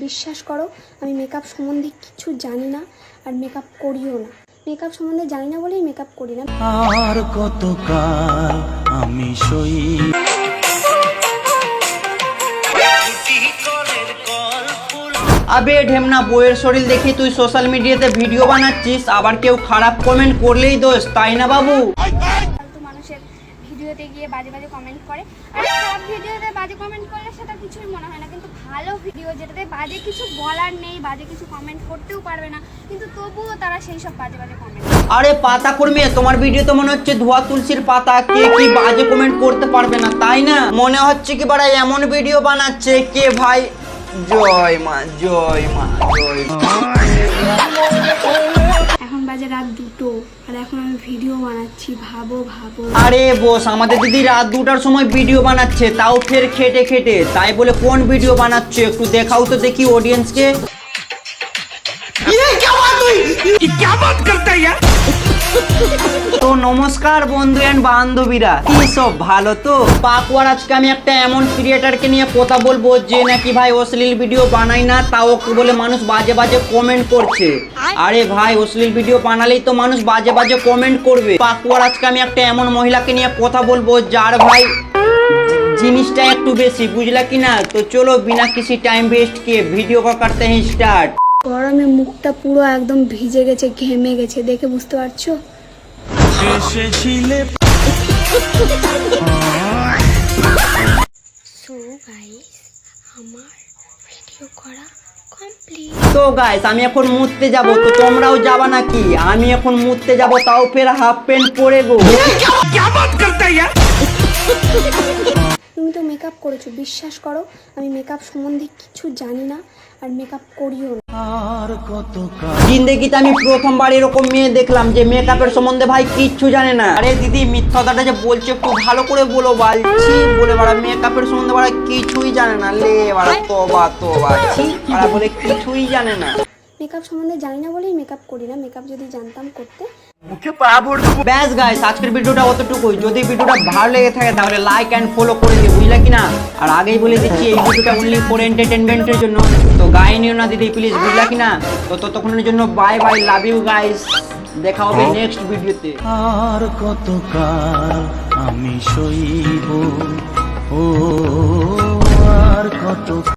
বিশ্বাস করো আমি মেকআপ সম্বন্ধে কিছু জানি না আর মেকআপ করিও না। মেকআপ সম্বন্ধে জানি না বলেই মেকআপ করি না। আর কতকাল আমি সই। আবে ঢেমনা বইয়ের শরীর দেখি তুই সোশ্যাল মিডিয়াতে ভিডিও বানাচ্ছিস, আবার কেউ খারাপ কমেন্ট করলেই দোষ, তাই না বাবু? ফালতু মানুষের ভিডিওতে গিয়ে বাজে বাজে কমেন্ট করে, আর খারাপ ভিডিওতে বাজে কমেন্ট করলে সেটা কিছুই মনে হয় না, কিন্তু ভালো ভিডিও যেটাতে বাজে কিছু বলার নেই, বাজে কিছু কমেন্ট করতেও পারবে না, কিন্তু তবুও তারা সেই সব বাজে বাজে কমেন্ট। আরে পাতা কর্মী, তোমার ভিডিও তো মনে হচ্ছে ধোয়া তুলসীর পাতা, কে কি বাজে কমেন্ট করতে পারবে না, তাই না? মনে হচ্ছে কি বাড়া এমন ভিডিও বানাচ্ছে কে ভাই জয় মা জয় মা জয় মা। এখন বাজে রাত 2টো আর এখন আমি ভিডিও বানাচ্ছি, ভাবো। আরে বস, আমাদের দিদি রাত 2টার সময় ভিডিও বানাচ্ছে, তাও ফের খেটে খেটে, তাই বলে কোন ভিডিও বানাচ্ছে একটু দেখাও তো দেখি অডিয়েন্সকে। তো নমস্কার বন্ধু এন্ড বান্ধবীরা, কি সব ভালো তো? পাকুয়ার আজকে আমি একটা এমন ক্রিয়েটারকে নিয়ে কথা বলবো যে নাকি ভাই অশ্লীল ভিডিও বানাই না, তাও বলে মানুষ বাজে বাজে কমেন্ট করছে। আরে ভাই, অশ্লীল ভিডিও বানালেই তো মানুষ বাজে বাজে কমেন্ট করবে। পাকুয়ার আজকে আমি একটা এমন মহিলাকে নিয়ে কথা বলবো যার ভাই জিনিসটা একটু বেশি, বুঝলা কি না? তো চলো বিনা কিসি টাইম वेस्ट किए ভিডিও को करते हैं स्टार्ट। গরমে মুখটা পুরো একদম ভিজে গেছে, ঘেমে গেছে, দেখে বুঝতে পারছো? এসেছিলে সো গাইস, আমার ভিডিও করা কমপ্লিট। তো গাইস, আমি এখন মুততে যাব, তো তোমরাও যাবা নাকি? আমি এখন মুততে যাব, তাও ফের হাফ প্যান্ট পরে গো। তুমি তো মেকআপ করেছো, বিশ্বাস করো আমি মেকআপ সম্বন্ধে কিছু জানি না আর মেকআপ করিও না। আর কতকাল জিন্দেগিতে আমি প্রথমবার এরকম মেয়ে দেখলাম যে মেকআপের সম্বন্ধে ভাই কিচ্ছু জানে না। আরে দিদি, মিথ্যাটা যে বলছে একটু ভালো করে বলো, বালছি বলে বাড়া মেকআপের সম্বন্ধে বাড়া কিছুই জানে না, লে বাড়া তোবা ছি, বাড়া বলে কিছুই জানে না। মেকআপ সম্বন্ধে জানি না বলেই মেকআপ করি না, মেকআপ যদি জানতাম করতে। ব্যাস গাইস, আজকের ভিডিওটা অতটুকুই। যদি ভিডিওটা ভালো লেগে থাকে তাহলে লাইক এন্ড ফলো করে দিও, বুঝলা কি না? আর আগেই বলে দিচ্ছি এই ভিডিওটা অনলি ফর এন্টারটেইনমেন্টের জন্য, তো গায়ে নিও না দিদি প্লিজ, বুঝলা কি না? তো ততক্ষণের জন্য bye bye, love you guys, দেখা হবে নেক্সট ভিডিওতে। আর কতকাল আমি সইব, ও আর কত